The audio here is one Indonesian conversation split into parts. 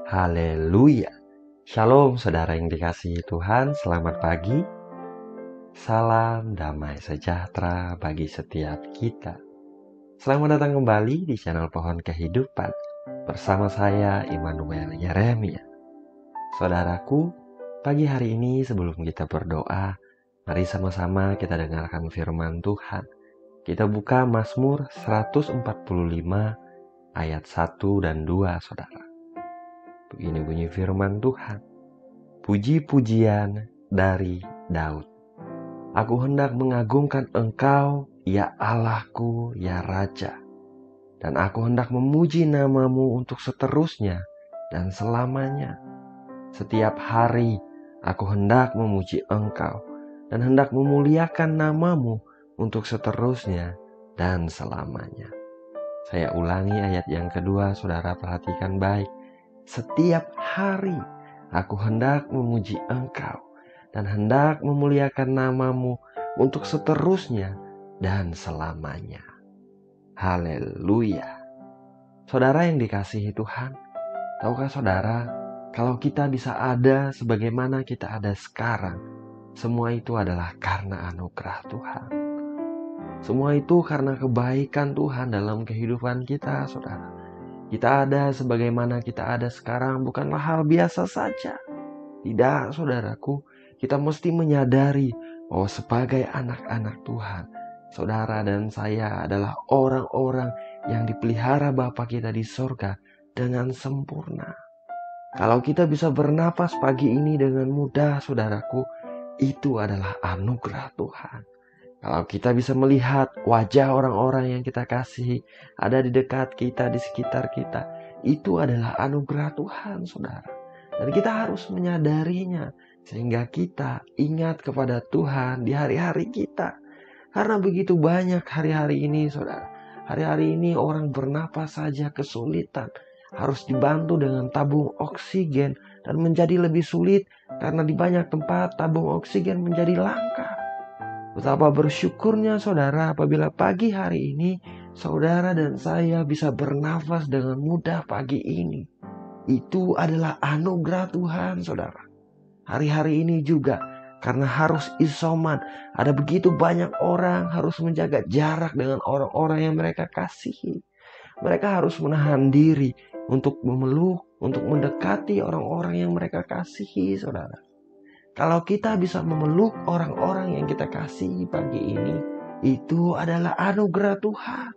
Haleluya. Shalom saudara yang dikasihi Tuhan, selamat pagi. Salam damai sejahtera bagi setiap kita. Selamat datang kembali di channel Pohon Kehidupan bersama saya Immanuel Yeremia. Saudaraku, pagi hari ini sebelum kita berdoa, mari sama-sama kita dengarkan firman Tuhan. Kita buka Mazmur 145 ayat 1 dan 2, saudara. Begini bunyi firman Tuhan. Puji-pujian dari Daud. Aku hendak mengagungkan Engkau, ya Allahku, ya Raja. Dan aku hendak memuji namamu untuk seterusnya dan selamanya. Setiap hari aku hendak memuji Engkau dan hendak memuliakan namamu untuk seterusnya dan selamanya. Saya ulangi ayat yang kedua, saudara perhatikan baik. Setiap hari aku hendak memuji Engkau dan hendak memuliakan namamu untuk seterusnya dan selamanya. Haleluya. Saudara yang dikasihi Tuhan, tahukah saudara, kalau kita bisa ada sebagaimana kita ada sekarang, semua itu adalah karena anugerah Tuhan. Semua itu karena kebaikan Tuhan dalam kehidupan kita, saudara. Kita ada sebagaimana kita ada sekarang bukanlah hal biasa saja. Tidak, saudaraku, kita mesti menyadari bahwa sebagai anak-anak Tuhan, saudara dan saya adalah orang-orang yang dipelihara Bapa kita di sorga dengan sempurna. Kalau kita bisa bernapas pagi ini dengan mudah, saudaraku, itu adalah anugerah Tuhan. Kalau kita bisa melihat wajah orang-orang yang kita kasihi ada di dekat kita, di sekitar kita, itu adalah anugerah Tuhan, saudara. Dan kita harus menyadarinya sehingga kita ingat kepada Tuhan di hari-hari kita. Karena begitu banyak hari-hari ini, saudara. Hari-hari ini orang bernapas saja kesulitan. Harus dibantu dengan tabung oksigen dan menjadi lebih sulit karena di banyak tempat tabung oksigen menjadi langka. Betapa bersyukurnya saudara apabila pagi hari ini saudara dan saya bisa bernafas dengan mudah pagi ini. Itu adalah anugerah Tuhan, saudara. Hari-hari ini juga karena harus isoman, ada begitu banyak orang harus menjaga jarak dengan orang-orang yang mereka kasihi. Mereka harus menahan diri untuk memeluk, untuk mendekati orang-orang yang mereka kasihi, saudara. Kalau kita bisa memeluk orang-orang yang kita kasihi pagi ini, itu adalah anugerah Tuhan.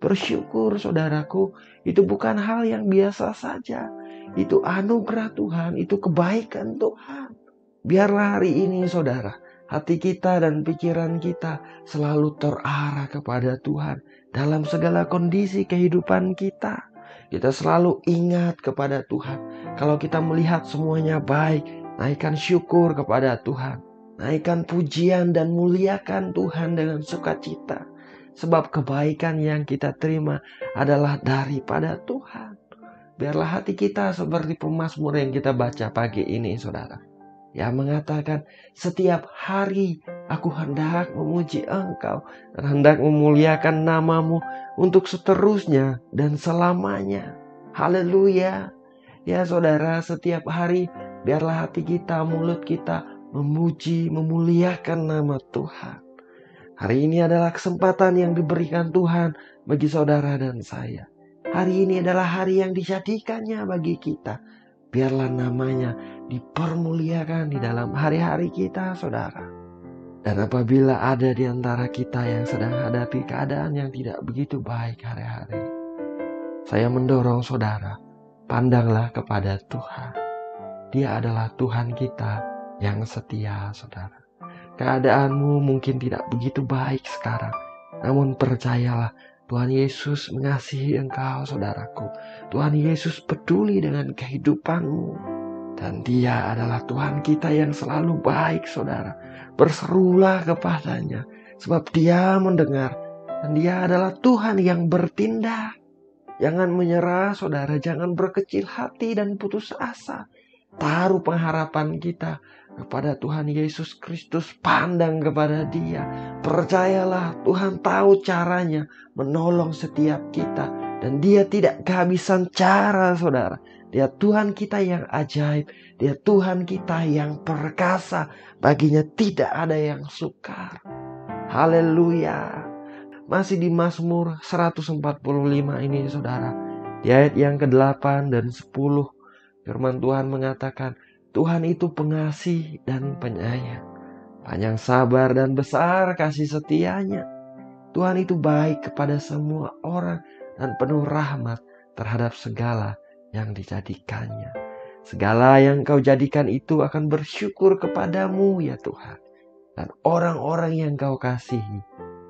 Bersyukur saudaraku, itu bukan hal yang biasa saja. Itu anugerah Tuhan, itu kebaikan Tuhan. Biarlah hari ini saudara, hati kita dan pikiran kita selalu terarah kepada Tuhan dalam segala kondisi kehidupan kita. Kita selalu ingat kepada Tuhan. Kalau kita melihat semuanya baik, naikkan syukur kepada Tuhan. Naikkan pujian dan muliakan Tuhan dengan sukacita. Sebab kebaikan yang kita terima adalah daripada Tuhan. Biarlah hati kita seperti pemazmur yang kita baca pagi ini, saudara. Yang mengatakan, setiap hari aku hendak memuji Engkau dan hendak memuliakan namamu untuk seterusnya dan selamanya. Haleluya. Ya saudara, setiap hari biarlah hati kita, mulut kita memuji, memuliakan nama Tuhan. Hari ini adalah kesempatan yang diberikan Tuhan bagi saudara dan saya. Hari ini adalah hari yang dijadikannya bagi kita. Biarlah namanya dipermuliakan di dalam hari-hari kita, saudara. Dan apabila ada di antara kita yang sedang hadapi keadaan yang tidak begitu baik hari-hari, saya mendorong saudara, pandanglah kepada Tuhan. Dia adalah Tuhan kita yang setia, saudara. Keadaanmu mungkin tidak begitu baik sekarang, namun percayalah, Tuhan Yesus mengasihi engkau, saudaraku. Tuhan Yesus peduli dengan kehidupanmu. Dan Dia adalah Tuhan kita yang selalu baik, saudara. Berserulah kepadanya, sebab Dia mendengar. Dan Dia adalah Tuhan yang bertindak. Jangan menyerah, saudara. Jangan berkecil hati dan putus asa. Taruh pengharapan kita kepada Tuhan Yesus Kristus, pandang kepada Dia. Percayalah, Tuhan tahu caranya menolong setiap kita Dan dia tidak kehabisan cara, saudara. Dia Tuhan kita yang ajaib. Dia Tuhan kita yang perkasa. Baginya tidak ada yang sukar. Haleluya. Masih di Mazmur 145 ini, saudara. Di ayat yang ke-8 dan 10. Firman Tuhan mengatakan, Tuhan itu pengasih dan penyayang. Panjang sabar dan besar kasih setianya. Tuhan itu baik kepada semua orang dan penuh rahmat terhadap segala yang dijadikannya. Segala yang kau jadikan itu akan bersyukur kepadamu ya Tuhan. Dan orang-orang yang kau kasihi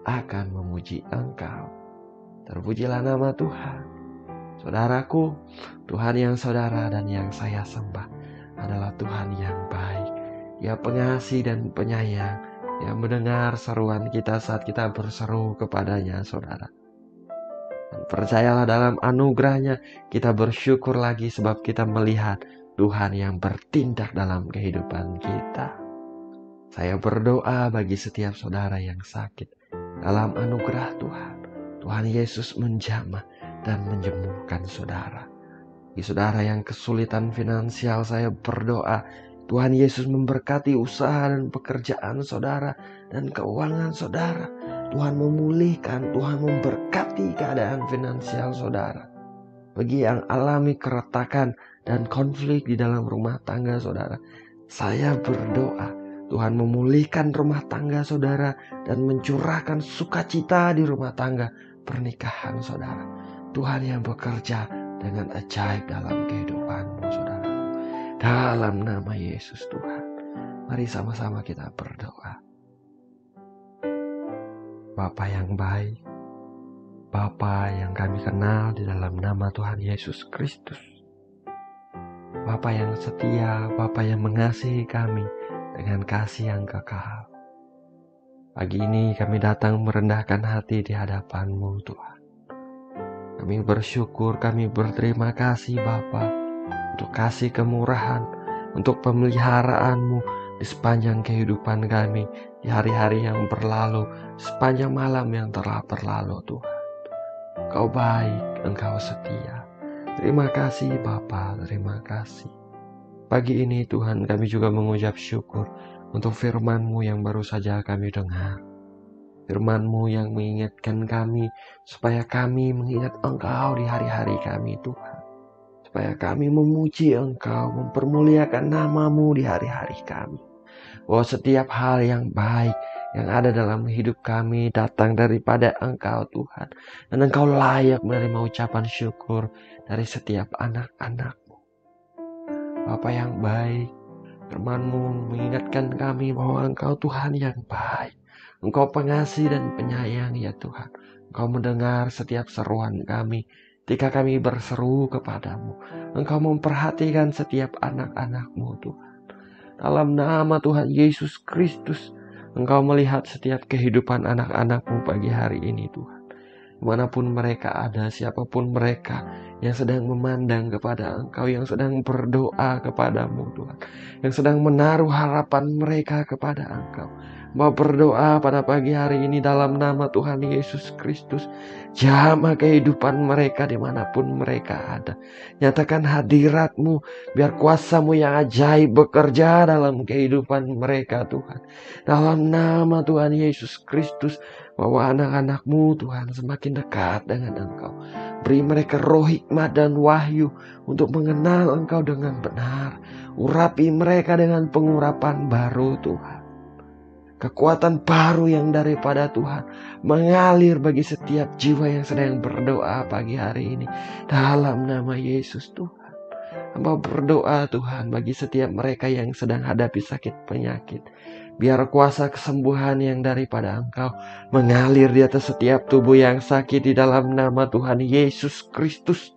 akan memuji Engkau. Terpujilah nama Tuhan. Saudaraku, Tuhan yang saudara dan yang saya sembah adalah Tuhan yang baik. Dia pengasih dan penyayang. Dia mendengar seruan kita saat kita berseru kepadanya, saudara. Dan percayalah dalam anugerahnya kita bersyukur lagi sebab kita melihat Tuhan yang bertindak dalam kehidupan kita. Saya berdoa bagi setiap saudara yang sakit dalam anugerah Tuhan. Tuhan Yesus menjamah dan menyembuhkan saudara. Bagi saudara yang kesulitan finansial, saya berdoa Tuhan Yesus memberkati usaha dan pekerjaan saudara dan keuangan saudara. Tuhan memulihkan, Tuhan memberkati keadaan finansial saudara. Bagi yang alami keretakan dan konflik di dalam rumah tangga saudara, saya berdoa Tuhan memulihkan rumah tangga saudara dan mencurahkan sukacita di rumah tangga pernikahan saudara. Tuhan yang bekerja dengan ajaib dalam kehidupanmu saudara. Dalam nama Yesus Tuhan, mari sama-sama kita berdoa. Bapa yang baik, Bapa yang kami kenal di dalam nama Tuhan Yesus Kristus. Bapa yang setia, Bapa yang mengasihi kami dengan kasih yang kekal. Pagi ini kami datang merendahkan hati di hadapan-Mu Tuhan. Kami bersyukur, kami berterima kasih Bapa untuk kasih kemurahan, untuk pemeliharaan-Mu di sepanjang kehidupan kami, di hari-hari yang berlalu, sepanjang malam yang telah berlalu Tuhan. Engkau baik, Engkau setia. Terima kasih Bapa, terima kasih. Pagi ini Tuhan kami juga mengucap syukur untuk firman-Mu yang baru saja kami dengar. Firman-Mu yang mengingatkan kami supaya kami mengingat Engkau di hari-hari kami Tuhan. Supaya kami memuji Engkau, mempermuliakan nama-Mu di hari-hari kami. Bahwa setiap hal yang baik yang ada dalam hidup kami datang daripada Engkau Tuhan. Dan Engkau layak menerima ucapan syukur dari setiap anak-anak-Mu. Bapa yang baik, firman-Mu mengingatkan kami bahwa Engkau Tuhan yang baik. Engkau pengasih dan penyayang ya Tuhan. Engkau mendengar setiap seruan kami ketika kami berseru kepadamu. Engkau memperhatikan setiap anak-anak-Mu Tuhan. Dalam nama Tuhan Yesus Kristus, Engkau melihat setiap kehidupan anak-anak-Mu pagi hari ini Tuhan. Dimanapun mereka ada, siapapun mereka yang sedang memandang kepada Engkau, yang sedang berdoa kepadamu Tuhan, yang sedang menaruh harapan mereka kepada Engkau. Mau berdoa pada pagi hari ini dalam nama Tuhan Yesus Kristus. Jamah kehidupan mereka dimanapun mereka ada. Nyatakan hadirat-Mu, biar kuasa-Mu yang ajaib bekerja dalam kehidupan mereka Tuhan. Dalam nama Tuhan Yesus Kristus, bahwa anak-anak-Mu Tuhan semakin dekat dengan Engkau. Beri mereka roh hikmat dan wahyu untuk mengenal Engkau dengan benar. Urapi mereka dengan pengurapan baru Tuhan. Kekuatan baru yang daripada Tuhan mengalir bagi setiap jiwa yang sedang berdoa pagi hari ini. Dalam nama Yesus Tuhan. Hamba berdoa Tuhan bagi setiap mereka yang sedang hadapi sakit penyakit. Biar kuasa kesembuhan yang daripada Engkau mengalir di atas setiap tubuh yang sakit di dalam nama Tuhan Yesus Kristus.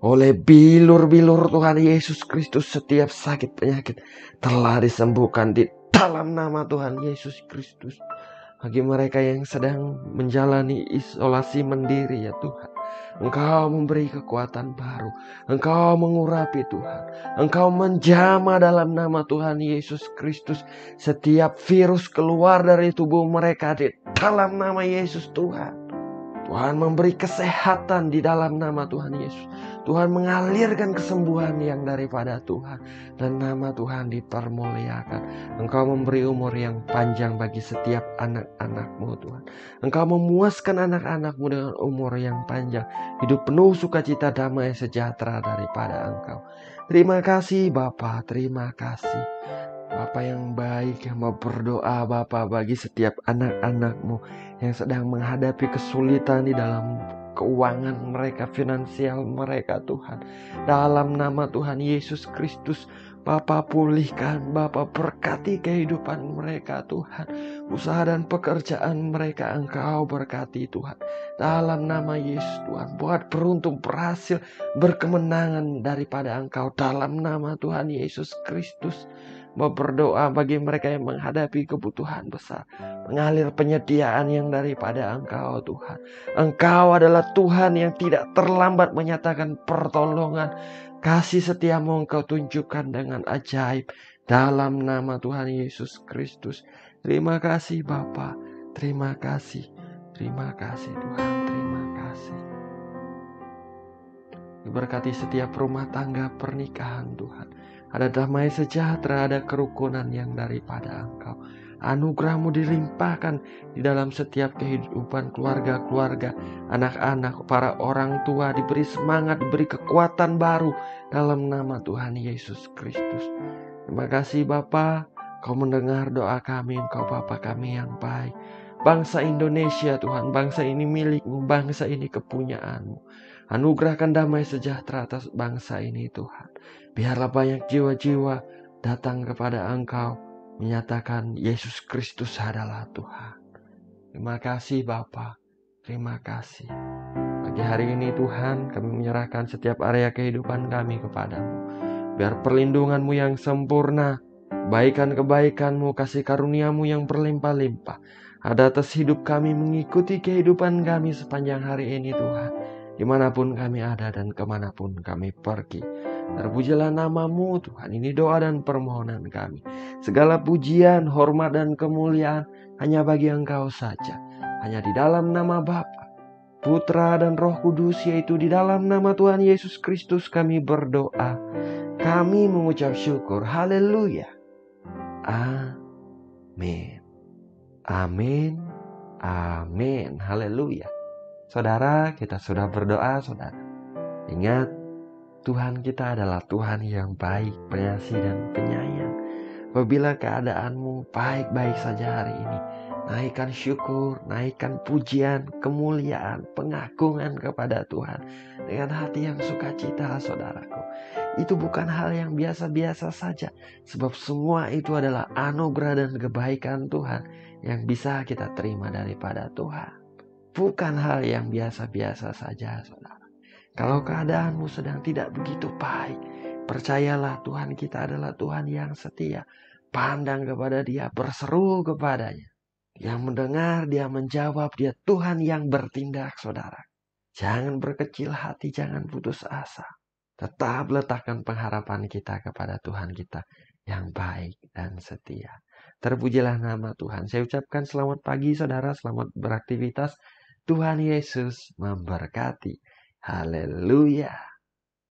Oleh bilur-bilur Tuhan Yesus Kristus setiap sakit penyakit telah disembuhkan di dalam nama Tuhan Yesus Kristus. Bagi mereka yang sedang menjalani isolasi mandiri ya Tuhan, Engkau memberi kekuatan baru. Engkau mengurapi Tuhan. Engkau menjamah dalam nama Tuhan Yesus Kristus. Setiap virus keluar dari tubuh mereka di dalam nama Yesus Tuhan. Tuhan memberi kesehatan di dalam nama Tuhan Yesus. Tuhan mengalirkan kesembuhan yang daripada Tuhan. Dan nama Tuhan dipermuliakan. Engkau memberi umur yang panjang bagi setiap anak-anak-Mu Tuhan. Engkau memuaskan anak-anak-Mu dengan umur yang panjang. Hidup penuh sukacita, damai, sejahtera daripada Engkau. Terima kasih Bapa, terima kasih. Bapa yang baik, yang mau berdoa Bapa bagi setiap anak-anak-Mu yang sedang menghadapi kesulitan di dalam keuangan mereka, finansial mereka Tuhan. Dalam nama Tuhan Yesus Kristus, Bapa pulihkan, Bapa berkati kehidupan mereka Tuhan. Usaha dan pekerjaan mereka Engkau berkati Tuhan. Dalam nama Yesus Tuhan, buat beruntung, berhasil, berkemenangan daripada Engkau. Dalam nama Tuhan Yesus Kristus, mau berdoa bagi mereka yang menghadapi kebutuhan besar. Mengalir penyediaan yang daripada Engkau Tuhan. Engkau adalah Tuhan yang tidak terlambat menyatakan pertolongan. Kasih setiamu Engkau tunjukkan dengan ajaib. Dalam nama Tuhan Yesus Kristus. Terima kasih Bapa. Terima kasih. Terima kasih Tuhan. Terima kasih. Diberkati setiap rumah tangga pernikahan Tuhan. Ada damai sejahtera, ada kerukunan yang daripada Engkau. Anugerah-Mu dilimpahkan di dalam setiap kehidupan keluarga-keluarga, anak-anak, para orang tua diberi semangat, diberi kekuatan baru dalam nama Tuhan Yesus Kristus. Terima kasih Bapa, Kau mendengar doa kami, Engkau Bapa kami yang baik. Bangsa Indonesia Tuhan, bangsa ini milik-Mu, bangsa ini kepunyaan-Mu. Anugerahkan damai sejahtera atas bangsa ini Tuhan. Biarlah banyak jiwa-jiwa datang kepada Engkau, menyatakan Yesus Kristus adalah Tuhan. Terima kasih Bapa, terima kasih. Pagi hari ini Tuhan, kami menyerahkan setiap area kehidupan kami kepadamu. Biar perlindungan-Mu yang sempurna, kebaikan-kebaikan-Mu, kasih karunia-Mu yang berlimpah-limpah ada atas hidup kami, mengikuti kehidupan kami sepanjang hari ini Tuhan. Dimanapun kami ada dan kemanapun kami pergi. Terpujilah nama-Mu Tuhan. Ini doa dan permohonan kami. Segala pujian, hormat dan kemuliaan hanya bagi Engkau saja. Hanya di dalam nama Bapa, Putra dan Roh Kudus, yaitu di dalam nama Tuhan Yesus Kristus kami berdoa. Kami mengucap syukur. Haleluya. Amin. Amin. Amin. Haleluya. Saudara, kita sudah berdoa, saudara. Ingat, Tuhan kita adalah Tuhan yang baik, pengasih dan penyayang. Apabila keadaanmu baik-baik saja hari ini, naikkan syukur, naikkan pujian, kemuliaan, pengagungan kepada Tuhan dengan hati yang sukacita, saudaraku. Itu bukan hal yang biasa-biasa saja, sebab semua itu adalah anugerah dan kebaikan Tuhan yang bisa kita terima daripada Tuhan. Bukan hal yang biasa-biasa saja, saudara. Kalau keadaanmu sedang tidak begitu baik, percayalah Tuhan kita adalah Tuhan yang setia. Pandang kepada Dia, berseru kepadanya. Dia mendengar, Dia menjawab, Dia Tuhan yang bertindak, saudara. Jangan berkecil hati, jangan putus asa. Tetap letakkan pengharapan kita kepada Tuhan kita yang baik dan setia. Terpujilah nama Tuhan. Saya ucapkan selamat pagi, saudara. Selamat beraktivitas. Tuhan Yesus memberkati. Haleluya.